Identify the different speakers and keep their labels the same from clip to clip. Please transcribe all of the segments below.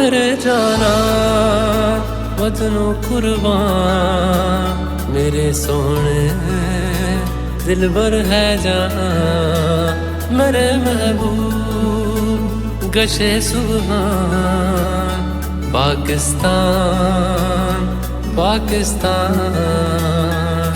Speaker 1: میرے جانا وطنوں قربان میرے سونے دل بر ہے جان میرے محبوب گشے سبحان پاکستان پاکستان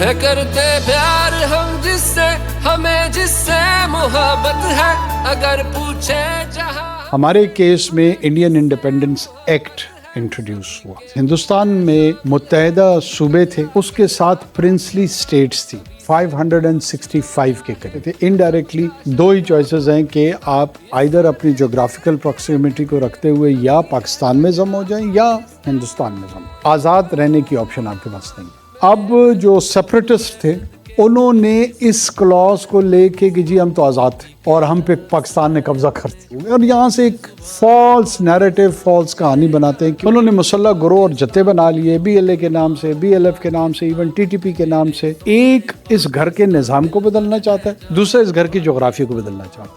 Speaker 1: ہے کرتے پیار ہم جس سے ہمیں جس سے محبت ہے اگر پوچھے جہاں.
Speaker 2: ہمارے کیس میں انڈین انڈیپینڈنس ایکٹ انٹروڈیوس ہوا. ہندوستان میں متحدہ صوبے تھے, اس کے ساتھ پرنسلی اسٹیٹس تھی 565 کے قریب تھے. انڈائریکٹلی دو ہی چوائسز ہیں کہ آپ آئیدر اپنی جغرافیکل پراکسیمیٹی کو رکھتے ہوئے یا پاکستان میں ضم ہو جائیں یا ہندوستان میں ضم. آزاد رہنے کی آپشن آپ کے پاس نہیں. اب جو سیپریٹسٹ تھے انہوں نے اس کلاس کو لے کے کہ جی ہم تو آزاد تھے اور ہم پہ پاکستان نے قبضہ کر دیا, اور یہاں سے ایک فالس نیریٹو, فالس کہانی بناتے ہیں کہ انہوں نے مسلح گروہ اور جتھے بنا لیے BLA کے نام سے, BLF کے نام سے, ایون TTP کے نام سے. ایک اس گھر کے نظام کو بدلنا چاہتا ہے, دوسرا اس گھر کی جغرافیہ کو بدلنا چاہتا ہے.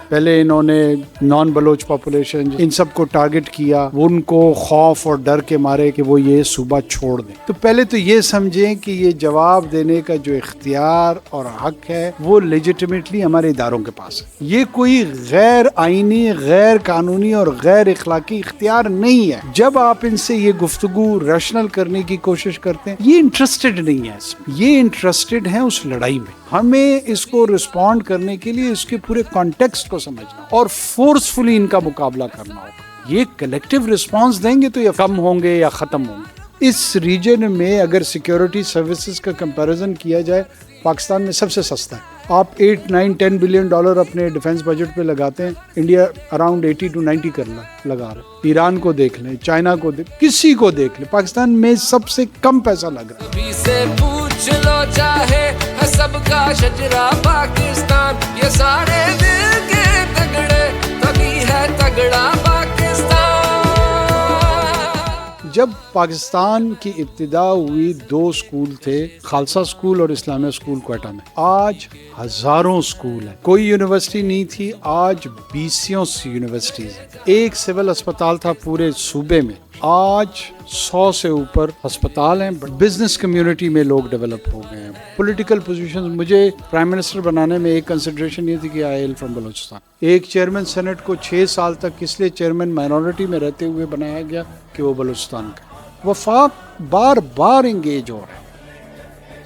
Speaker 2: پہلے انہوں نے نان بلوچ پاپولیشن ان سب کو ٹارگٹ کیا, ان کو خوف اور ڈر کے مارے کہ وہ یہ صوبہ چھوڑ دیں. تو پہلے تو یہ سمجھیں کہ یہ جواب دینے کا جو اختیار اور حق ہے وہ لیجیٹمیٹلی ہمارے اداروں کے پاس ہے. یہ کوئی غیر آئینی, غیر قانونی اور غیر اخلاقی اختیار نہیں ہے. جب آپ ان سے یہ گفتگو ریشنل کرنے کی کوشش کرتے ہیں, یہ انٹرسٹڈ نہیں ہے اس میں, یہ انٹرسٹڈ ہیں اس لڑائی میں. ہمیں اس کو رسپونڈ کرنے کے لیے اس کے پورے کانٹیکسٹ کو سمجھنا اور فورسفلی ان کا مقابلہ کرنا ہوگا. یہ کلیکٹیو رسپانس دیں گے تو یہ کم ہوں گے یا ختم ہوں گے. اس ریجن میں اگر سیکیورٹی سروسز کا کمپیریزن کیا جائے, پاکستان میں سب سے سستا ہے. آپ 8, 9, 10 بلین ڈالر اپنے ڈیفنس بجٹ پہ لگاتے ہیں, انڈیا اراؤنڈ 80 to 90 لگا رہا ہے. ایران کو دیکھ لیں, چائنا کو کسی کو دیکھ لیں, پاکستان میں سب سے کم پیسہ لگ رہا ہے.
Speaker 1: چلو چاہے سب کا شجرا پاکستان, یہ سارے دل کے تگڑے تبھی ہے تگڑا پاکستان.
Speaker 2: جب پاکستان کی ابتدا ہوئی 2 اسکول تھے, خالصہ اسکول اور اسلامیہ اسکول کوئٹہ میں. آج ہزاروں اسکول ہیں. کوئی یونیورسٹی نہیں تھی, آج 20 یونیورسٹیز ہیں. ایک سول اسپتال تھا پورے صوبے میں, آج 100 سے اوپر ہسپتال ہیں. بزنس کمیونٹی میں لوگ ڈیولپ ہو گئے ہیں. پولیٹیکل پوزیشن, مجھے پرائم منسٹر بنانے میں ایک کنسیڈریشن یہ تھی کہ آئی ایل فرام بلوچستان. ایک چیئرمین سینٹ کو 6 سال تک اس لیے چیئرمین مائنورٹی میں رہتے ہوئے بنایا گیا کہ وہ بلوچستان کا. وفاق بار بار انگیج ہو رہے ہیں.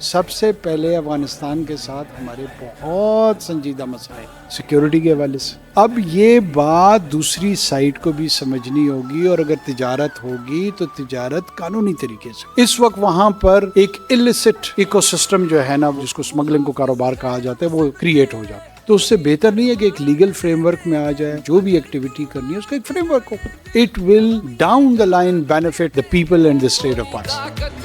Speaker 2: سب سے پہلے افغانستان کے ساتھ ہمارے بہت سنجیدہ مسائل سیکیورٹی کے حوالے سے. اب یہ بات دوسری سائڈ کو بھی سمجھنی ہوگی, اور اگر تجارت ہوگی تو تجارت قانونی طریقے سے. اس وقت وہاں پر ایک illicit ایکو سسٹم جو ہے نا, جس کو اسمگلنگ کو کاروبار کہا جاتا ہے, وہ کریٹ ہو جاتا ہے. تو اس سے بہتر نہیں ہے کہ ایک لیگل فریم ورک میں آ جائے, جو بھی ایکٹیویٹی کرنی ہے اس کا ایک frame work who. It will down the line benefit the people and the state of Pakistan.